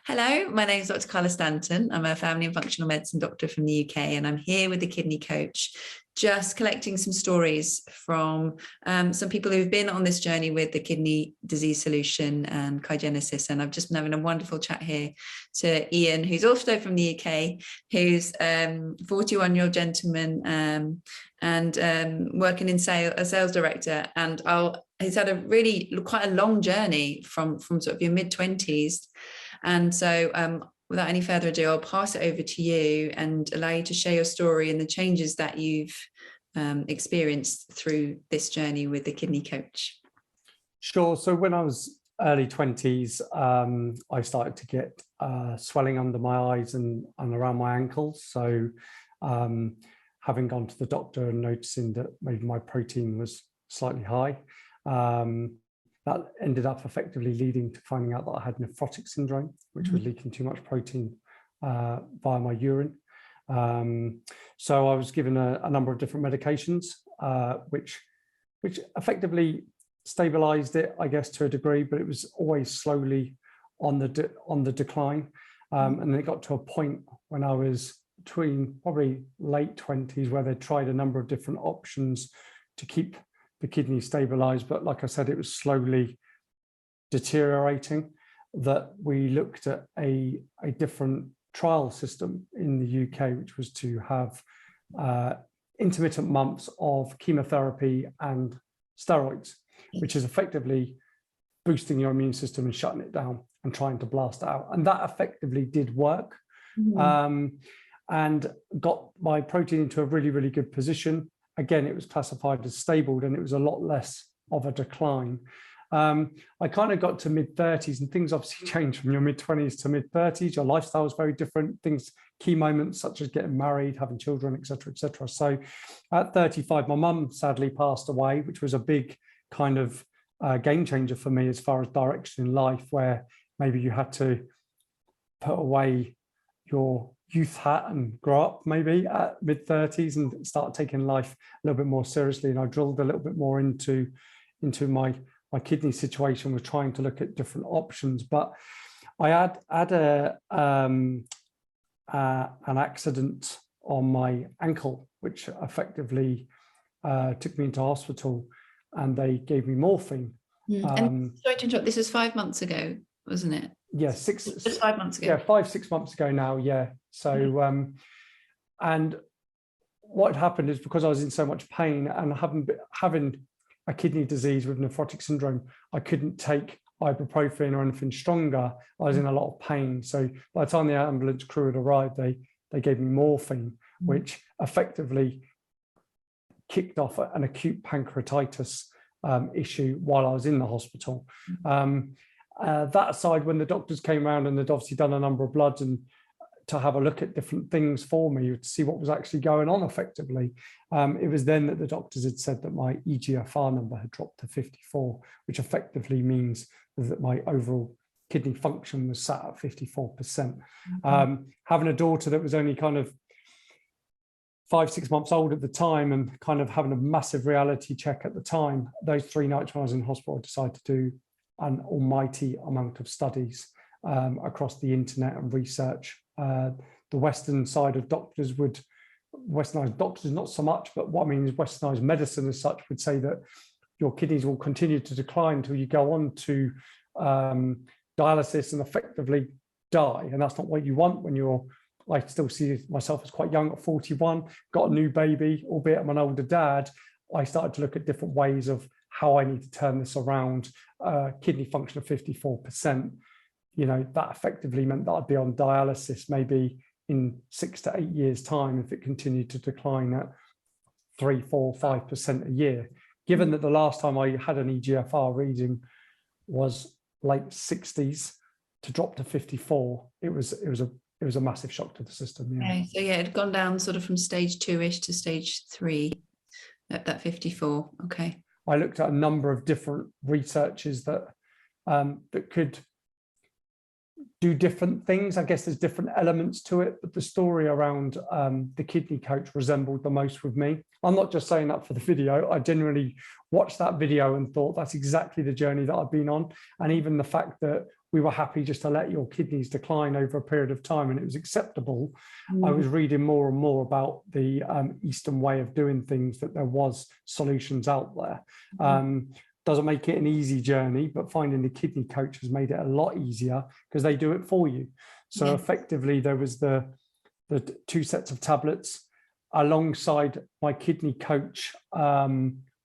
Hello, my name is Dr. Carla Stanton. I'm a family and functional medicine doctor from the UK, and I'm here with the kidney coach, just collecting some stories from some people who've been on this journey with the kidney disease solution and Kygenesis. And I've just been having a wonderful chat here to Iain, who's also from the UK, who's a 41-year-old gentleman and working in a sales director. And he's had quite a long journey from sort of your mid-20s. And so without any further ado, I'll pass it over to you and allow you to share your story and the changes that you've experienced through this journey with the kidney coach. Sure. So when I was early 20s, I started to get swelling under my eyes and around my ankles. So having gone to the doctor and noticing that maybe my protein was slightly high, that ended up effectively leading to finding out that I had nephrotic syndrome, which was leaking too much protein via my urine. So I was given a number of different medications, which effectively stabilized it, I guess, to a degree, but it was always slowly on the decline. And then it got to a point when I was between probably late 20s where they tried a number of different options to keep the kidney stabilized, but like I said, it was slowly deteriorating. That we looked at a different trial system in the UK, which was to have intermittent months of chemotherapy and steroids, which is effectively boosting your immune system and shutting it down and trying to blast it out. And that effectively did work, and got my protein into a really, really good position. Again, it was classified as stable, and it was a lot less of a decline. I kind of got to mid-30s, and things obviously change from your mid-20s to mid-30s. Your lifestyle is very different. Key moments such as getting married, having children, etc., etc. So at 35, my mum sadly passed away, which was a big kind of game changer for me as far as direction in life, where maybe you had to put away your youth hat and grow up maybe at mid-30s and start taking life a little bit more seriously. And I drilled a little bit more into my kidney situation, with trying to look at different options. But I had an accident on my ankle, which effectively took me into hospital, and they gave me morphine. And sorry to interrupt, this was 5 months ago, wasn't it? Yeah, just 5 months ago. Yeah, 5-6 months ago now. Yeah. So, and what happened is, because I was in so much pain and having a kidney disease with nephrotic syndrome, I couldn't take ibuprofen or anything stronger. I was in a lot of pain. So by the time the ambulance crew had arrived, they gave me morphine, which effectively kicked off an acute pancreatitis issue while I was in the hospital. That aside, when the doctors came around and they'd obviously done a number of bloods and to have a look at different things for me to see what was actually going on effectively, it was then that the doctors had said that my eGFR number had dropped to 54, which effectively means that my overall kidney function was sat at 54%. Having a daughter that was only kind of 5-6 months old at the time, and kind of having a massive reality check at the time, those 3 nights when I was in hospital, I decided to do an almighty amount of studies across the internet and research. The Western side of doctors Westernized doctors not so much, but what I mean is Westernized medicine as such would say that your kidneys will continue to decline until you go on to dialysis and effectively die. And that's not what you want when I still see myself as quite young at 41, got a new baby, albeit I'm an older dad. I started to look at different ways of how I need to turn this around. Kidney function of 54%, that effectively meant that I'd be on dialysis maybe in 6 to 8 years' time if it continued to decline at 3, 4, 5% a year. Given that the last time I had an eGFR reading was late 60s, to drop to 54, it was a massive shock to the system. Yeah. Okay. So it had gone down sort of from stage 2-ish to stage 3 at that 54. Okay. I looked at a number of different researches that could do different things. I guess there's different elements to it, but the story around the kidney coach resembled the most with me. I'm not just saying that for the video. I genuinely watched that video and thought that's exactly the journey that I've been on. And even the fact that we were happy just to let your kidneys decline over a period of time and it was acceptable, I was reading more and more about the Eastern way of doing things, that there was solutions out there. Doesn't make it an easy journey, but finding the kidney coach has made it a lot easier because they do it for you. So effectively, there was the 2 sets of tablets alongside my kidney coach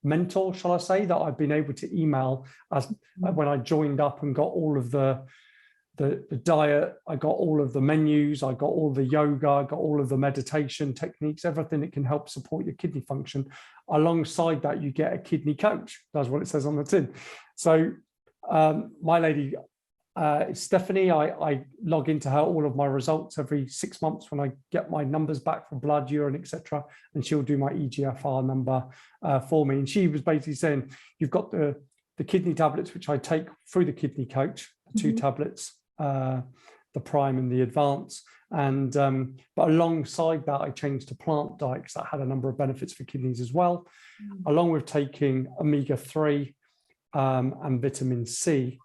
mentor, shall I say, that I've been able to email as when I joined up and got all of the diet, I got all of the menus, I got all the yoga, I got all of the meditation techniques, everything that can help support your kidney function. Alongside that, you get a kidney coach. That's what it says on the tin. So my lady, Stephanie, I log into her all of my results every 6 months when I get my numbers back for blood, urine, etc. And she'll do my eGFR number for me. And she was basically saying, you've got the kidney tablets, which I take through the kidney coach, the 2 tablets, the prime and the advance. And but alongside that, I changed to plant diet because that had a number of benefits for kidneys as well, along with taking omega-3 and vitamin C.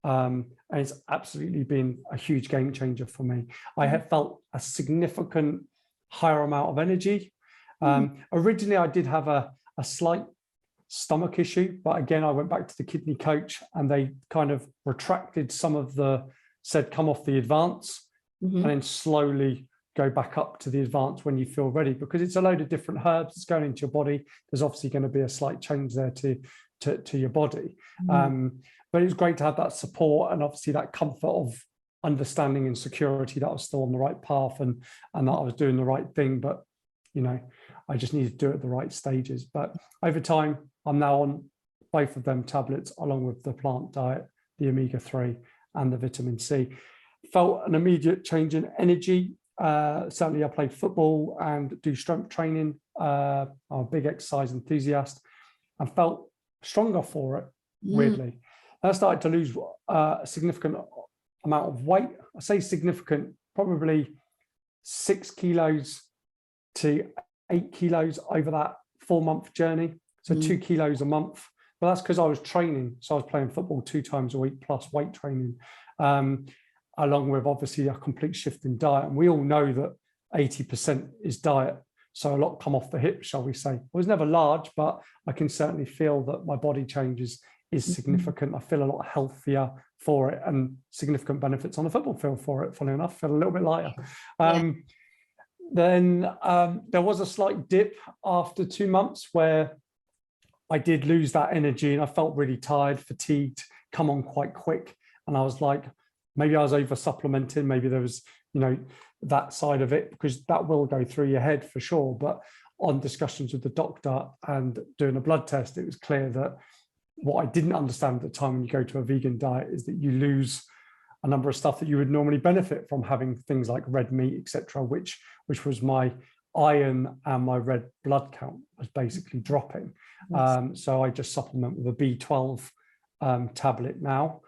And it's absolutely been a huge game changer for me. I have felt a significant higher amount of energy. Originally, I did have a slight stomach issue, but again, I went back to the kidney coach and they kind of retracted some of said come off the advance and then slowly go back up to the advance when you feel ready, because it's a load of different herbs that's going into your body. There's obviously going to be a slight change there to your body. But it was great to have that support and obviously that comfort of understanding and security that I was still on the right path and that I was doing the right thing. But, you know, I just needed to do it at the right stages. But over time, I'm now on both of them tablets, along with the plant diet, the omega-3 and the vitamin C. Felt an immediate change in energy. Certainly I played football and do strength training. I'm a big exercise enthusiast and felt stronger for it, weirdly. I started to lose a significant amount of weight. I say significant, probably 6 kilos to 8 kilos over that 4-month journey. So 2 kilos a month. But that's because I was training. So I was playing football 2 times a week plus weight training, along with obviously a complete shift in diet. And we all know that 80% is diet. So a lot come off the hip, shall we say. I was never large, but I can certainly feel that my body changes is significant. I feel a lot healthier for it and significant benefits on the football field for it, funnily enough. Feel a little bit lighter. Then there was a slight dip after 2 months where I did lose that energy and I felt really tired, fatigued, come on quite quick. And I was like, maybe I was over supplementing. Maybe there was, you know, that side of it, because that will go through your head for sure. But on discussions with the doctor and doing a blood test, it was clear that what I didn't understand at the time when you go to a vegan diet is that you lose a number of stuff that you would normally benefit from having, things like red meat, etc., which was my iron and my red blood count was basically dropping. So I just supplement with a B12 tablet now,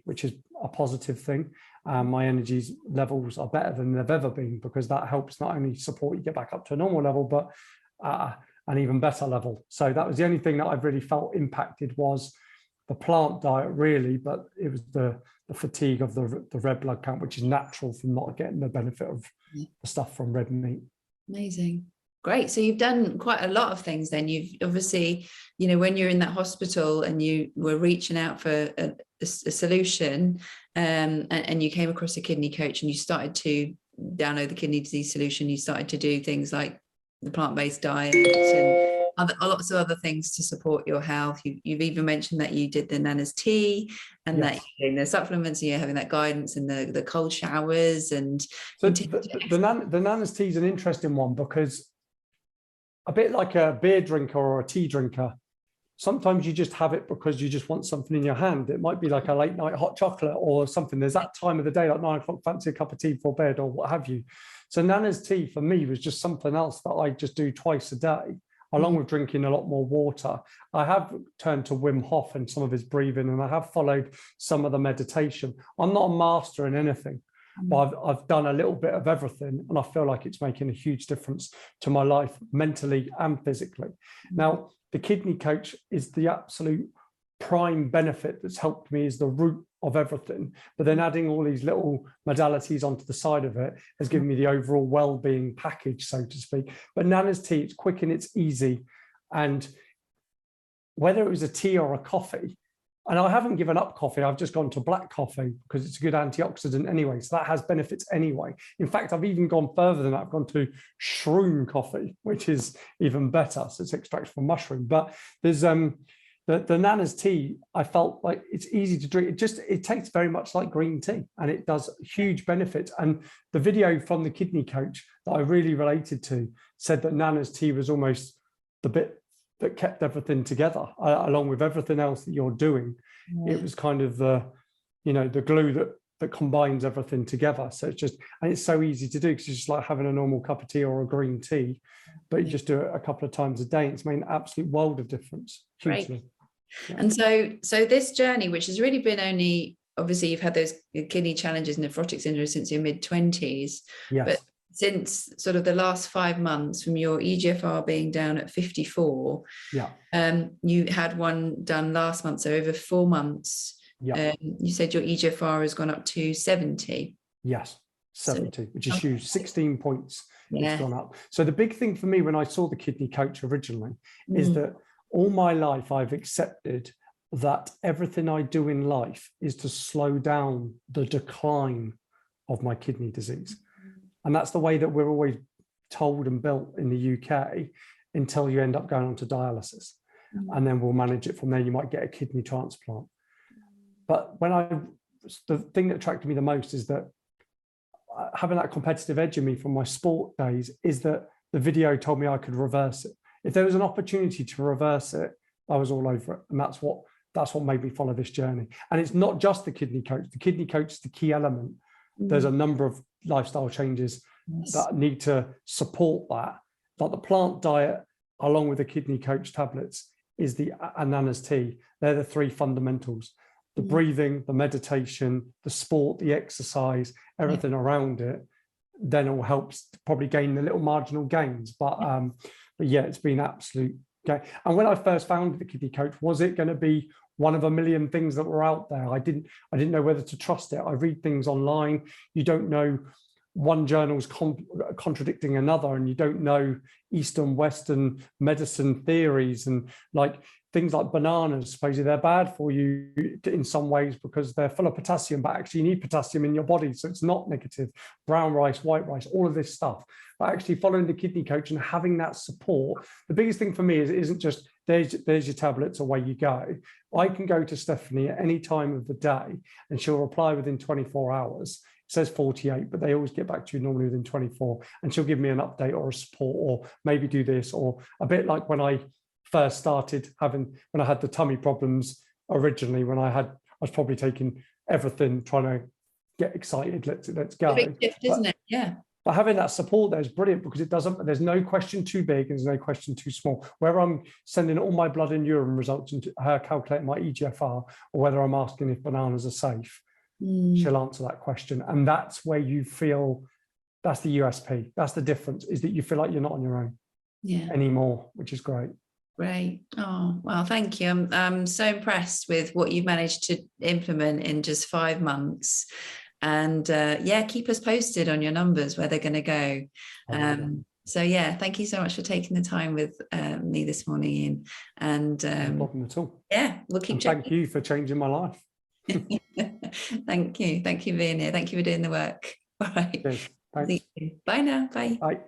which is a positive thing. My energy levels are better than they've ever been, because that helps not only support you get back up to a normal level, but an even better level. So that was the only thing that I've really felt impacted, was the plant diet really, but it was the fatigue of the red blood count, which is natural from not getting the benefit of the stuff from red meat. Amazing. Great. So you've done quite a lot of things then. You've obviously, you know, when you're in that hospital and you were reaching out for a solution, and you came across a kidney coach and you started to download the kidney disease solution, you started to do things like the plant-based diet and lots of other things to support your health. You've even mentioned that you did the Nana's tea and that you're doing the supplements and you're having that guidance and the cold showers. And so the Nana's tea is an interesting one, because a bit like a beer drinker or a tea drinker, sometimes you just have it because you just want something in your hand. It might be like a late night hot chocolate or something. There's that time of the day, like 9 o'clock, fancy a cup of tea before bed or what have you. So Nana's tea for me was just something else that I just do twice a day, along with drinking a lot more water. I have turned to Wim Hof and some of his breathing, and I have followed some of the meditation. I'm not a master in anything, but I've done a little bit of everything, and I feel like it's making a huge difference to my life, mentally and physically. Now, the kidney coach is the absolute prime benefit that's helped me is the root of everything. But then adding all these little modalities onto the side of it has given me the overall well-being package, so to speak. But Nana's tea, it's quick and it's easy. And whether it was a tea or a coffee, and I haven't given up coffee, I've just gone to black coffee because it's a good antioxidant anyway. So that has benefits anyway. In fact, I've even gone further than that. I've gone to shroom coffee, which is even better. So it's extracted from mushroom. But there's the Nana's tea, I felt like it's easy to drink. It tastes very much like green tea, and it does huge benefits. And the video from the kidney coach that I really related to said that Nana's tea was almost the bit that kept everything together, along with everything else that you're doing. Yeah. It was kind of the glue that combines everything together. So and it's so easy to do because it's just like having a normal cup of tea or a green tea, but you just do it a couple of times a day. It's made an absolute world of difference. Hugely. Yeah. And so this journey, which has really been only, obviously you've had those kidney challenges, nephrotic syndrome, since your mid-20s. Yes. But since sort of the last 5 months, from your eGFR being down at 54, you had one done last month, so over 4 months. You said your eGFR has gone up to 70. Yes, 70, which is huge. 16 points it's gone up. So the big thing for me when I saw the kidney coach originally is that all my life I've accepted that everything I do in life is to slow down the decline of my kidney disease. And that's the way that we're always told and built in the UK until you end up going on to dialysis. And then we'll manage it from there. You might get a kidney transplant. But the thing that attracted me the most is that having that competitive edge in me from my sport days is that the video told me I could reverse it. If there was an opportunity to reverse it, I was all over it. And that's what made me follow this journey. And it's not just the kidney coach. The kidney coach is the key element. There's a number of lifestyle changes that need to support that. Like the plant diet, along with the kidney coach tablets, is and Nana's tea. They're the 3 fundamentals. The breathing, the meditation, the sport, the exercise, everything around it, then it all helps probably gain the little marginal gains. But yeah, it's been absolute game. And when I first found the kidney coach, was it going to be one of a million things that were out there? I didn't know whether to trust it. I read things online. You don't know, one journal's contradicting another, and you don't know Eastern, Western medicine theories, and like things like bananas, supposedly they're bad for you in some ways because they're full of potassium, but actually you need potassium in your body, so it's not negative. Brown rice, white rice, all of this stuff. But actually following the kidney coach and having that support, the biggest thing for me is it isn't just there's your tablets, away you go. I can go to Stephanie at any time of the day and she'll reply within 24 hours. It says 48, but they always get back to you normally within 24, and she'll give me an update or a support, or maybe do this, or a bit like when I first started when I had the tummy problems originally, when I was probably taking everything, trying to get excited, let's go. It's a big shift, isn't it? Yeah. But having that support there is brilliant, because there's no question too big and there's no question too small. Whether I'm sending all my blood and urine results into her calculating my eGFR, or whether I'm asking if bananas are safe, she'll answer that question. And that's where you feel, that's the USP. That's the difference, is that you feel like you're not on your own anymore, which is great. Great. Oh, well, thank you. I'm so impressed with what you've managed to implement in just 5 months. And keep us posted on your numbers, where they're going to go. So yeah, thank you so much for taking the time with me this morning, Ian. And no problem at all. Yeah, we'll keep checking. Thank you for changing my life. Thank you for being here. Thank you for doing the work. All right. Cheers. Thanks. Bye now. Bye. Bye.